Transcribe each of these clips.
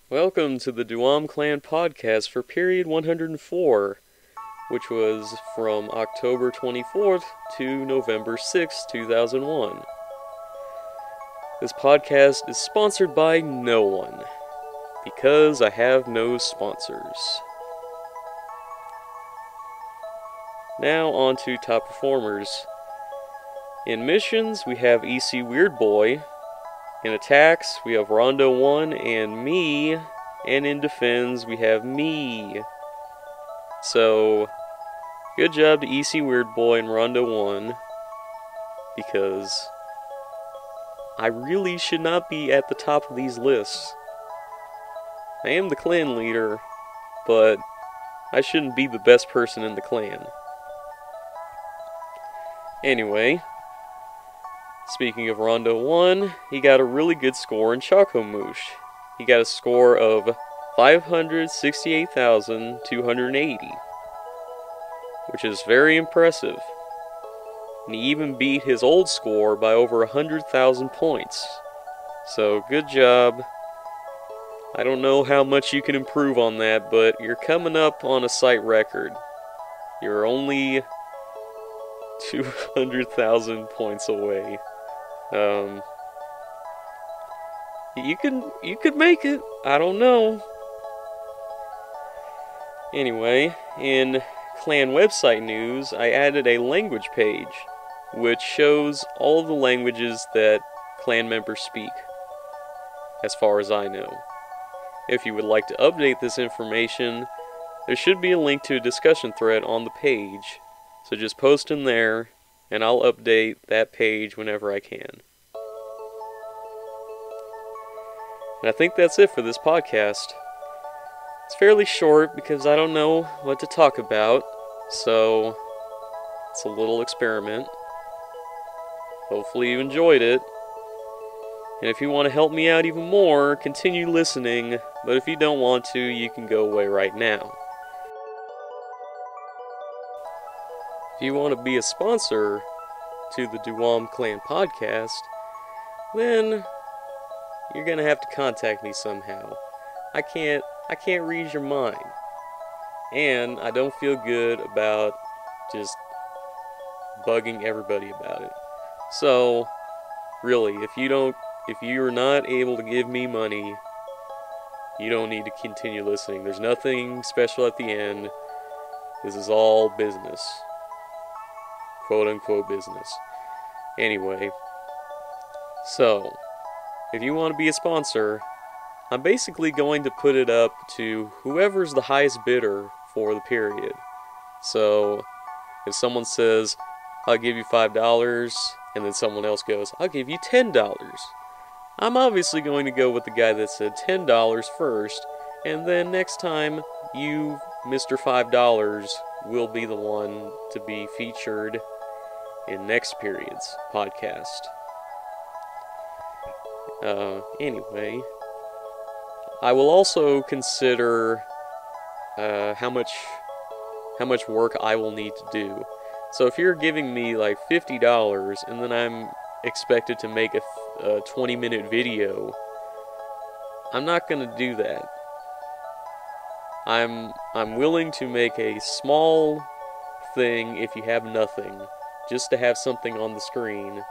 Welcome to the Deuame Clan Podcast for period 104, which was from October 24th to November 6th, 2001. This podcast is sponsored by no one, because I have no sponsors. Now on to top performers. In missions, we have EC Weird Boy. In attacks, we have Rondo 1 and me. And in defense, we have me. So, good job to EC Weird Boy and Rondo 1. Because I really should not be at the top of these lists. I am the clan leader, but I shouldn't be the best person in the clan. Anyway, speaking of Rondo 1, he got a really good score in Choco-Mouche. He got a score of 568,280, which is very impressive. And he even beat his old score by over 100,000 points. So, good job. I don't know how much you can improve on that, but you're coming up on a site record. You're only 200,000 points away. You could make it. I don't know. Anyway, in clan website news, I added a language page, which shows all the languages that clan members speak, as far as I know. If you would like to update this information, there should be a link to a discussion thread on the page. So just post in there, and I'll update that page whenever I can. And I think that's it for this podcast. It's fairly short because I don't know what to talk about, so it's a little experiment. Hopefully you enjoyed it. And if you want to help me out even more, continue listening, but if you don't want to, you can go away right now. If you want to be a sponsor to the Deuame Clan Podcast, then you're going to have to contact me somehow. I can't read your mind. And I don't feel good about just bugging everybody about it. So, really, if you're not able to give me money, you don't need to continue listening. There's nothing special at the end. This is all business. Quote-unquote business. Anyway, so, if you want to be a sponsor, I'm basically going to put it up to whoever's the highest bidder for the period. So, if someone says, I'll give you $5, and then someone else goes, I'll give you $10. I'm obviously going to go with the guy that said $10 first, and then next time, you, Mr. $5, will be the one to be featured in next period's podcast. Anyway, I will also consider how much work I will need to do. So if you're giving me like $50 and then I'm expected to make a 20-minute video, I'm not going to do that. I'm willing to make a small thing if you have nothing, just to have something on the screen.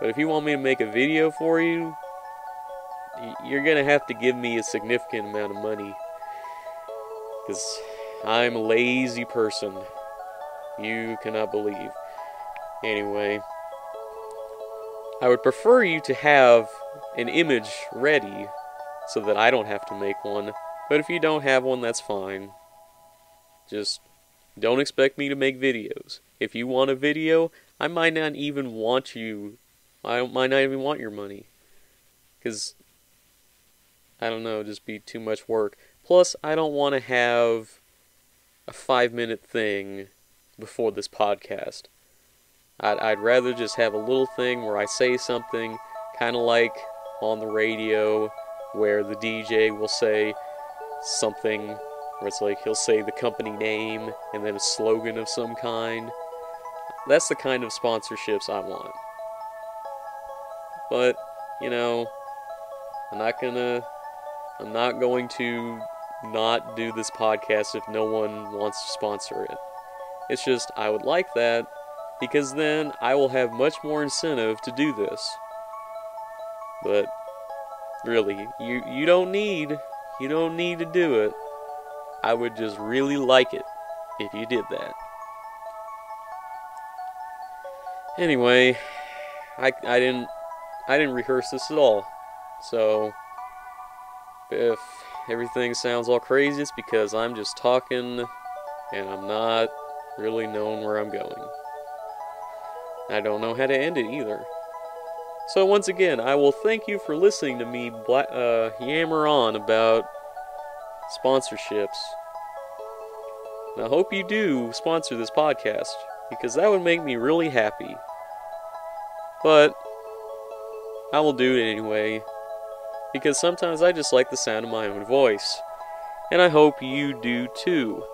But if you want me to make a video for you, you're gonna have to give me a significant amount of money. Because I'm a lazy person. You cannot believe. Anyway, I would prefer you to have an image ready so that I don't have to make one. But if you don't have one, that's fine. Just don't expect me to make videos. If you want a video, I might not even want your money. Because, I don't know, just be too much work. Plus, I don't want to have a 5-minute thing before this podcast. I'd rather just have a little thing where I say something, kind of like on the radio, where the DJ will say something, where it's like he'll say the company name, and then a slogan of some kind. That's the kind of sponsorships I want. But, you know, I'm not gonna I'm not going to not do this podcast if no one wants to sponsor it. It's just, I would like that, because then I will have much more incentive to do this. But, really, you don't need to do it. I would just really like it if you did that. Anyway, I didn't rehearse this at all. So if everything sounds all crazy, it's because I'm just talking and I'm not really knowing where I'm going. I don't know how to end it either. So once again, I will thank you for listening to me yammer on about sponsorships. And I hope you do sponsor this podcast, because that would make me really happy. But I will do it anyway, because sometimes I just like the sound of my own voice. And I hope you do too.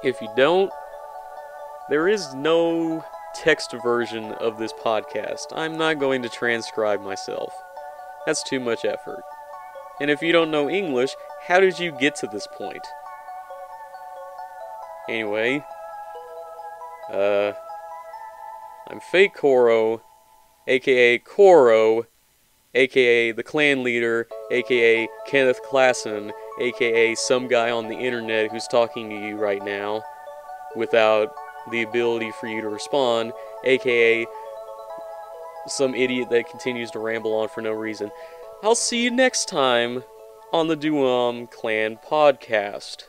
If you don't, there is no text version of this podcast. I'm not going to transcribe myself. That's too much effort. And if you don't know English, how did you get to this point? Anyway, I'm Fake Koro, aka Koro, aka the clan leader, aka Kenneth Klassen, aka some guy on the internet who's talking to you right now without the ability for you to respond, aka some idiot that continues to ramble on for no reason. I'll see you next time on the Deuame Clan Podcast.